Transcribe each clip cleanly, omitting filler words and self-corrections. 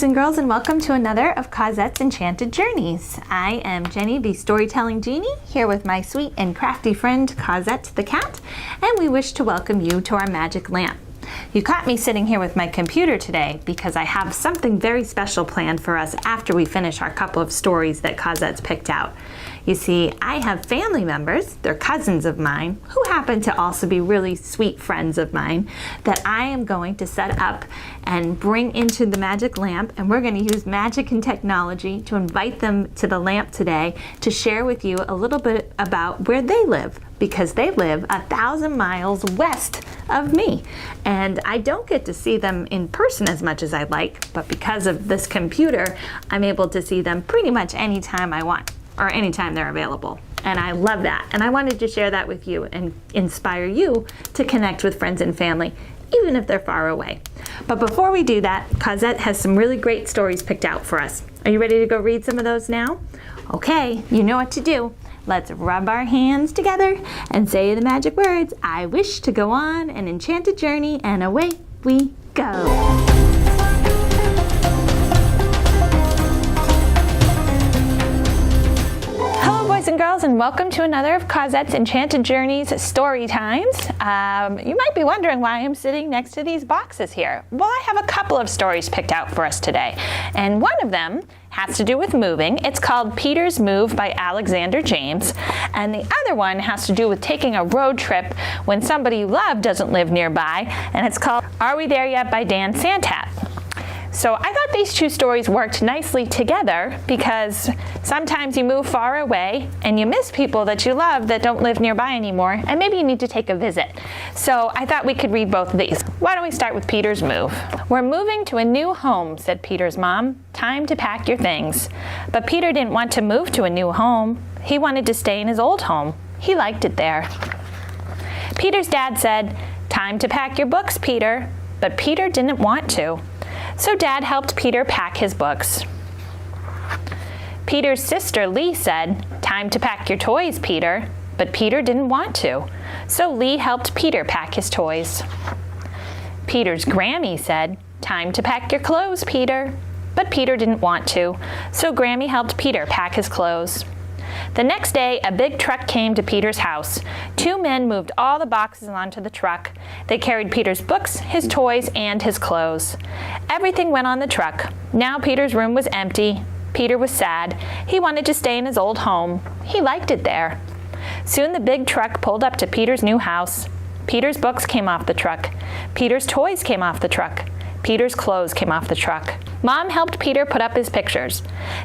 and girls, and welcome to another of Cosette's Enchanted Journeys. I am Jenny, the storytelling genie, here with my sweet and crafty friend Cosette the cat, and we wish to welcome you to our magic lamp. You caught me sitting here with my computer today because I have something very special planned for us after we finish our couple of stories that Cosette's picked out. You see, I have family members, they're cousins of mine, who happen to also be really sweet friends of mine, that I am going to set up and bring into the magic lamp, and we're going to use magic and technology to invite them to the lamp today to share with you a little bit about where they live, because they live 1,000 miles west of me. And I don't get to see them in person as much as I'd like, but because of this computer, I'm able to see them pretty much anytime I want, or anytime they're available. And I love that. And I wanted to share that with you and inspire you to connect with friends and family, even if they're far away. But before we do that, Cosette has some really great stories picked out for us. Are you ready to go read some of those now? Okay, you know what to do. Let's rub our hands together and say the magic words, I wish to go on an enchanted journey, and away we go. And girls, and welcome to another of Cosette's Enchanted Journeys story times. You might be wondering why I'm sitting next to these boxes here. Well, I have a couple of stories picked out for us today, and one of them has to do with moving. It's called Peter's Move by Alexander James, and the other one has to do with taking a road trip when somebody you love doesn't live nearby, and it's called Are We There Yet by Santat. So I thought these two stories worked nicely together because sometimes you move far away and you miss people that you love that don't live nearby anymore, and maybe you need to take a visit. So I thought we could read both of these. Why don't we start with Peter's Move? We're moving to a new home, said Peter's mom. Time to pack your things. But Peter didn't want to move to a new home. He wanted to stay in his old home. He liked it there. Peter's dad said, time to pack your books, Peter. But Peter didn't want to. So Dad helped Peter pack his books. Peter's sister Lee said, time to pack your toys, Peter. But Peter didn't want to. So Lee helped Peter pack his toys. Peter's Grammy said, time to pack your clothes, Peter. But Peter didn't want to. So Grammy helped Peter pack his clothes. The next day, a big truck came to Peter's house. Two men moved all the boxes onto the truck. They carried Peter's books, his toys, and his clothes. Everything went on the truck. Now Peter's room was empty. Peter was sad. He wanted to stay in his old home. He liked it there. Soon the big truck pulled up to Peter's new house. Peter's books came off the truck. Peter's toys came off the truck. Peter's clothes came off the truck. Mom helped Peter put up his pictures.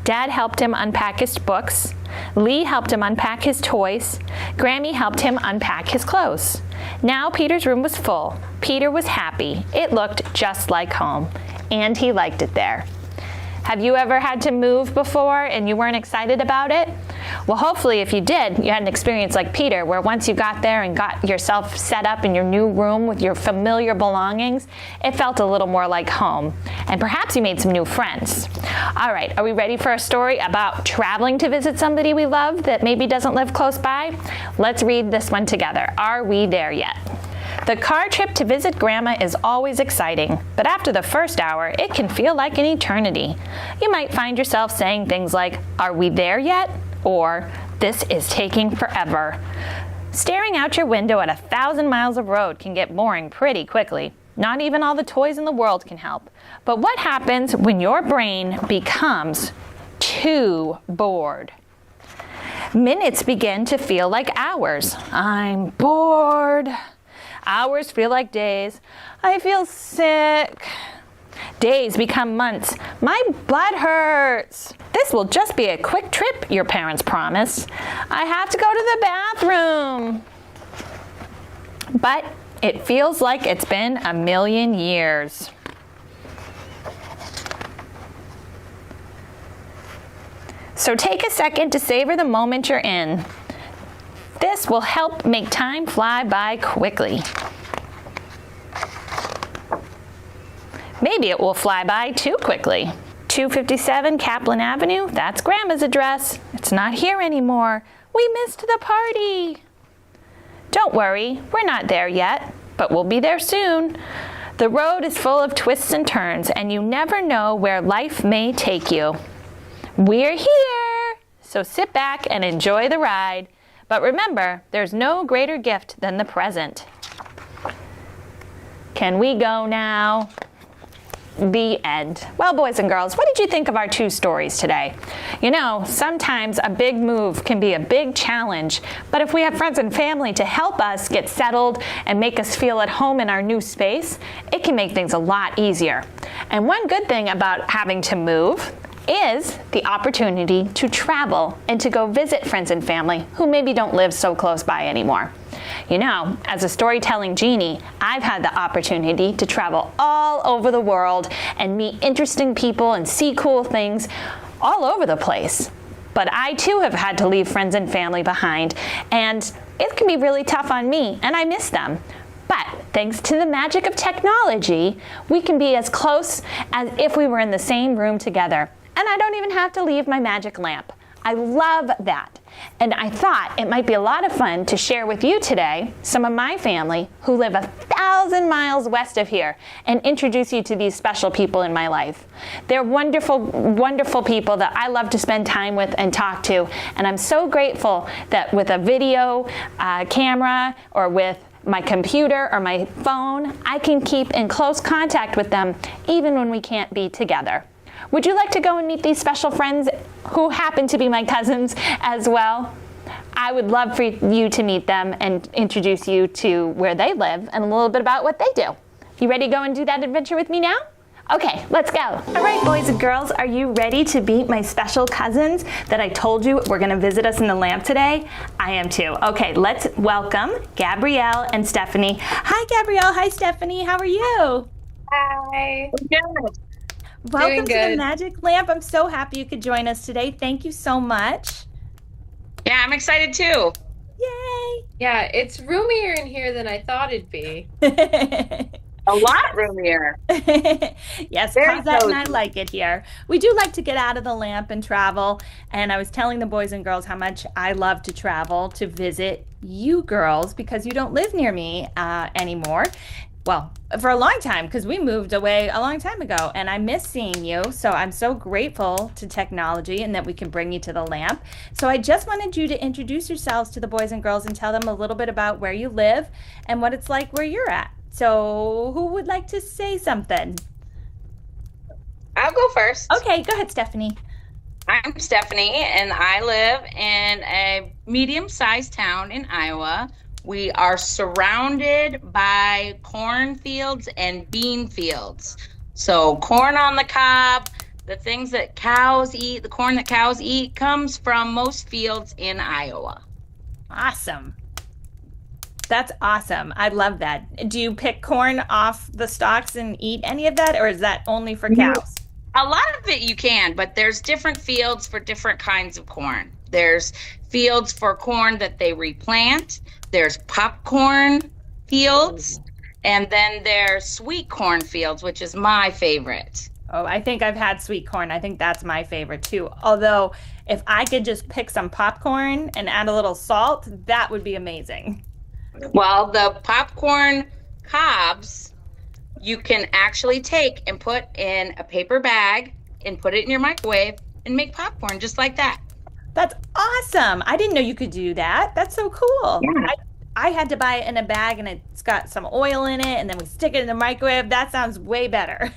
Dad helped him unpack his books. Lee helped him unpack his toys. Grammy helped him unpack his clothes. Now Peter's room was full. Peter was happy. It looked just like home, and he liked it there. Have you ever had to move before and you weren't excited about it? Well, hopefully if you did, you had an experience like Peter, where once you got there and got yourself set up in your new room with your familiar belongings, it felt a little more like home. And perhaps you made some new friends. All right, are we ready for a story about traveling to visit somebody we love that maybe doesn't live close by? Let's read this one together. Are we there yet? The car trip to visit Grandma is always exciting, but after the first hour, it can feel like an eternity. You might find yourself saying things like, are we there yet? Or, this is taking forever. Staring out your window at 1,000 miles of road can get boring pretty quickly. Not even all the toys in the world can help. But what happens when your brain becomes too bored? Minutes begin to feel like hours. I'm bored. Hours feel like days. I feel sick. Days become months. My butt hurts. This will just be a quick trip, your parents promise. I have to go to the bathroom. But it feels like it's been 1,000,000 years. So take a second to savor the moment you're in. This will help make time fly by quickly. Maybe it will fly by too quickly. 257 Kaplan Avenue, that's Grandma's address. It's not here anymore. We missed the party. Don't worry, we're not there yet, but we'll be there soon. The road is full of twists and turns, and you never know where life may take you. We're here, so sit back and enjoy the ride. But remember, there's no greater gift than the present. Can we go now? The end. Well, boys and girls, what did you think of our 2 stories today? You know, sometimes a big move can be a big challenge, but if we have friends and family to help us get settled and make us feel at home in our new space, it can make things a lot easier. And one good thing about having to move is the opportunity to travel and to go visit friends and family who maybe don't live so close by anymore. You know, as a storytelling genie, I've had the opportunity to travel all over the world and meet interesting people and see cool things all over the place. But I too have had to leave friends and family behind, and it can be really tough on me, and I miss them. But thanks to the magic of technology, we can be as close as if we were in the same room together. And I don't even have to leave my magic lamp. I love that. And I thought it might be a lot of fun to share with you today some of my family who live 1,000 miles west of here and introduce you to these special people in my life. They're wonderful, wonderful people that I love to spend time with and talk to. And I'm so grateful that with a video camera or with my computer or my phone, I can keep in close contact with them even when we can't be together. Would you like to go and meet these special friends who happen to be my cousins as well? I would love for you to meet them and introduce you to where they live and a little bit about what they do. You ready to go and do that adventure with me now? Okay, let's go. All right, boys and girls, are you ready to meet my special cousins that I told you were gonna visit us in the lamp today? I am too. Okay, let's welcome Gabrielle and Stephanie. Hi, Gabrielle. Hi, Stephanie. How are you? Hi. Good. Welcome to the Magic Lamp. I'm so happy you could join us today. Thank you so much. Yeah, I'm excited too. Yay! Yeah, it's roomier in here than I thought it'd be. A lot roomier. Yes, Very Cosette and I cozy. like it here. We do like to get out of the lamp and travel. And I was telling the boys and girls how much I love to travel to visit you girls because you don't live near me anymore. Well, for a long time, because we moved away a long time ago, and I miss seeing you. So I'm so grateful to technology and that we can bring you to the lamp. So I just wanted you to introduce yourselves to the boys and girls and tell them a little bit about where you live and what it's like where you're at. So who would like to say something? I'll go first. Okay, go ahead, Stephanie. I'm Stephanie, and I live in a medium-sized town in Iowa. We are surrounded by cornfields and bean fields. So corn on the cob, the things that cows eat, the corn that cows eat comes from most fields in Iowa. Awesome. That's awesome. I love that. Do you pick corn off the stalks and eat any of that, or is that only for cows? A lot of it you can, but there's different fields for different kinds of corn. There's fields for corn that they replant. There's popcorn fields, and then there's sweet corn fields, which is my favorite. Oh, I think I've had sweet corn. I think that's my favorite too. Although, if I could just pick some popcorn and add a little salt, that would be amazing. Well, the popcorn cobs you can actually take and put in a paper bag and put it in your microwave and make popcorn just like that. That's awesome. I didn't know you could do that. That's so cool. Yeah. I had to buy it in a bag and it's got some oil in it and then we stick it in the microwave. That sounds way better.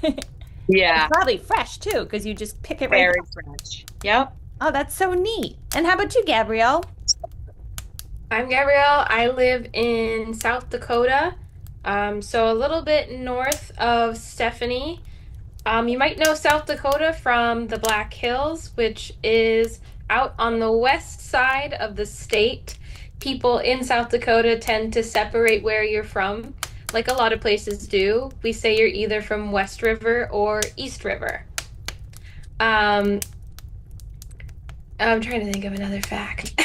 Yeah. It's probably fresh too because you just pick it right Very up. fresh. Yep. Oh, that's so neat. And how about you, Gabrielle? I'm Gabrielle. I live in South Dakota, so a little bit north of Stephanie. You might know South Dakota from the Black Hills, which is out on the west side of the state. People in South Dakota tend to separate where you're from, like a lot of places do. We say you're either from West River or East River. I'm trying to think of another fact.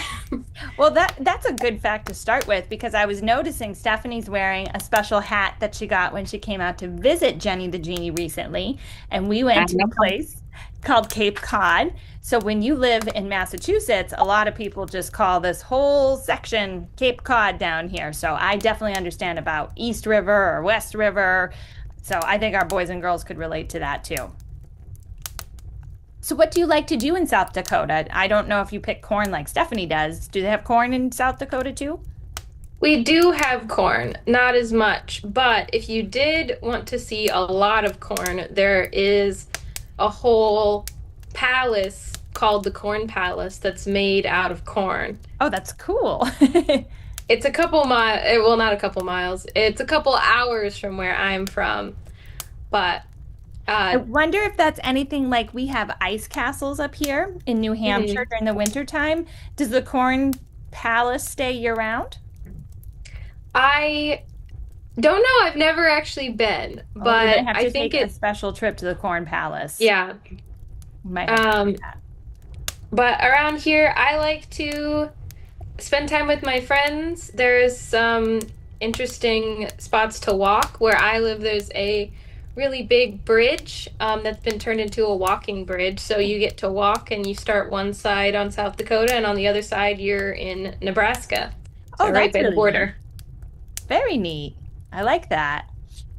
Well, that's a good fact to start with because I was noticing Stephanie's wearing a special hat that she got when she came out to visit Jenny the Genie recently. And we went to a place called Cape Cod. So when you live in Massachusetts, a lot of people just call this whole section Cape Cod down here. So I definitely understand about East River or West River. So I think our boys and girls could relate to that too. So what do you like to do in South Dakota? I don't know if you pick corn like Stephanie does. Do they have corn in South Dakota too? We do have corn, not as much, but if you did want to see a lot of corn, there is a whole palace called the Corn Palace that's made out of corn. Oh, that's cool. It's a couple miles, well, not a couple miles. It's a couple hours from where I'm from, but I uh, wonder if that's anything like we have ice castles up here in New Hampshire mhm. during the winter time. Does the Corn Palace stay year round? I don't know. I've never actually been, Oh, we but might have I to think take a it, special trip to the Corn Palace. yeah. We might have to do Um, that. but around here, I like to spend time with my friends. There's some interesting spots to walk. Where I live, there's a really big bridge that's been turned into a walking bridge. So you get to walk and you start one side on South Dakota, and on the other side, you're in Nebraska. So Oh, right that's by the really neat. border. Very neat. I like that.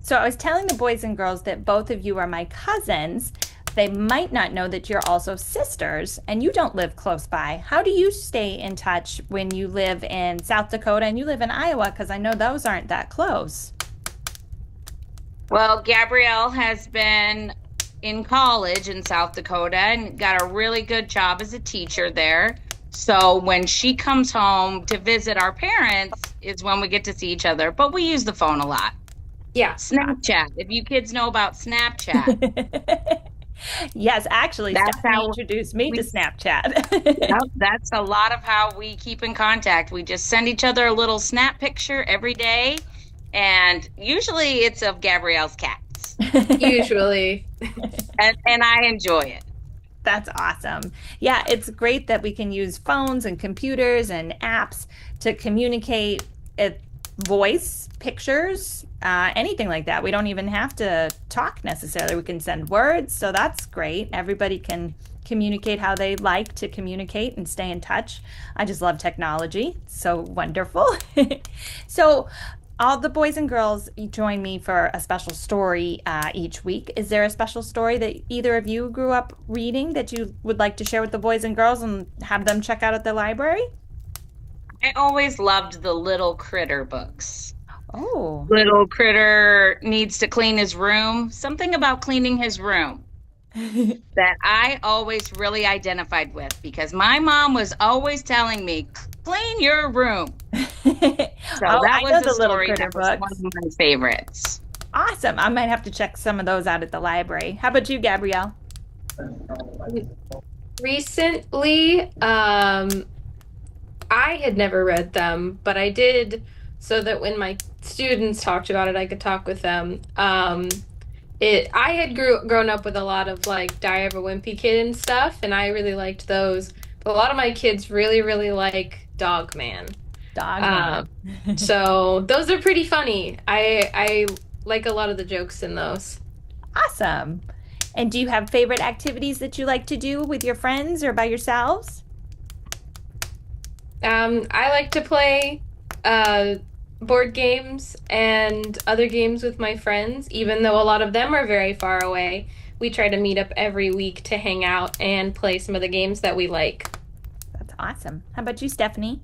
So I was telling the boys and girls that both of you are my cousins. They might not know that you're also sisters and you don't live close by. How do you stay in touch when you live in South Dakota and you live in Iowa? Because I know those aren't that close. Well, Gabrielle has been in college in South Dakota and got a really good job as a teacher there. So when she comes home to visit our parents is when we get to see each other, but we use the phone a lot. Yeah. Snapchat, if you kids know about Snapchat, Yes, actually, that's Stephanie how introduced me to we, Snapchat. yep, that's a lot of how we keep in contact. We just send each other a little snap picture every day, and usually it's of Gabrielle's cats, Usually. and I enjoy it. That's awesome. Yeah, it's great that we can use phones and computers and apps to communicate voice, pictures, anything like that. We don't even have to talk necessarily. We can send words, so that's great. Everybody can communicate how they like to communicate and stay in touch. I just love technology. So wonderful. So all the boys and girls join me for a special story each week. Is there a special story that either of you grew up reading that you would like to share with the boys and girls and have them check out at the library? I always loved the little critter books. Oh. Little critter needs to clean his room. Something about cleaning his room that I always really identified with because my mom was always telling me, clean your room. So Oh, that I know was a the little story critter that was one books. of my favorites. Awesome. I might have to check some of those out at the library. How about you, Gabrielle? Recently, I had never read them, but I did so that when my students talked about it, I could talk with them. I had grown up with a lot of like Diary of a Wimpy Kid and stuff, and I really liked those. But a lot of my kids really, really like Dog Man. Dog Um, man. so those are pretty funny. I like a lot of the jokes in those. Awesome. And do you have favorite activities that you like to do with your friends or by yourselves? I like to play board games and other games with my friends, even though a lot of them are very far away. We try to meet up every week to hang out and play some of the games that we like. That's awesome. How about you, Stephanie?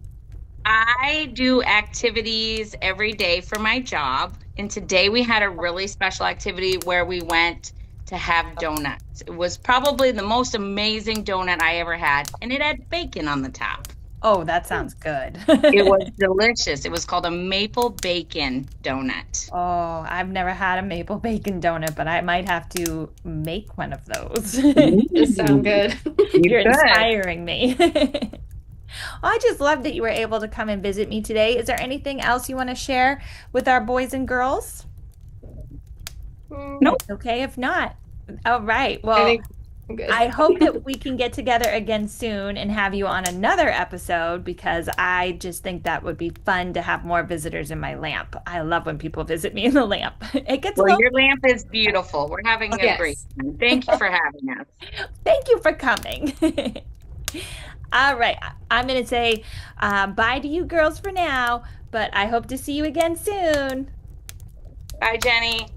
I do activities every day for my job. And today we had a really special activity where we went to have donuts. It was probably the most amazing donut I ever had, and it had bacon on the top. Oh, that sounds good. It was delicious. It was called a maple bacon donut. Oh, I've never had a maple bacon donut, but I might have to make one of those. Just sound good. You You're could. inspiring me. I just love that you were able to come and visit me today. Is there anything else you want to share with our boys and girls? Nope. Okay, if not. All right. I Well, think I'm good. I hope that we can get together again soon and have you on another episode because I just think that would be fun to have more visitors in my lamp. I love when people visit me in the lamp. It gets a Well, little. your lamp is beautiful. We're having a great Yes. time. Thank you for having us. Thank you for coming. All right. I'm going to say bye to you girls for now, but I hope to see you again soon. Bye, Jenny.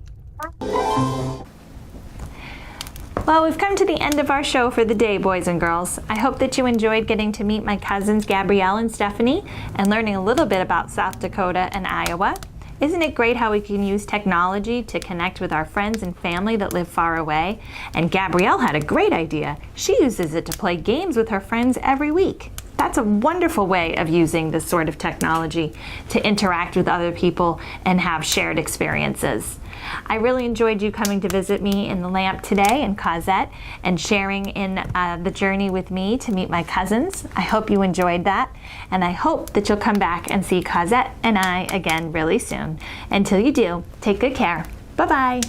Well, we've come to the end of our show for the day, boys and girls. I hope that you enjoyed getting to meet my cousins Gabrielle and Stephanie and learning a little bit about South Dakota and Iowa. Isn't it great how we can use technology to connect with our friends and family that live far away? And Gabrielle had a great idea. She uses it to play games with her friends every week. That's a wonderful way of using this sort of technology to interact with other people and have shared experiences. I really enjoyed you coming to visit me in the Lamp today in Cosette and sharing in the journey with me to meet my cousins. I hope you enjoyed that, and I hope that you'll come back and see Cosette and I again really soon. Until you do, take good care. Bye-bye.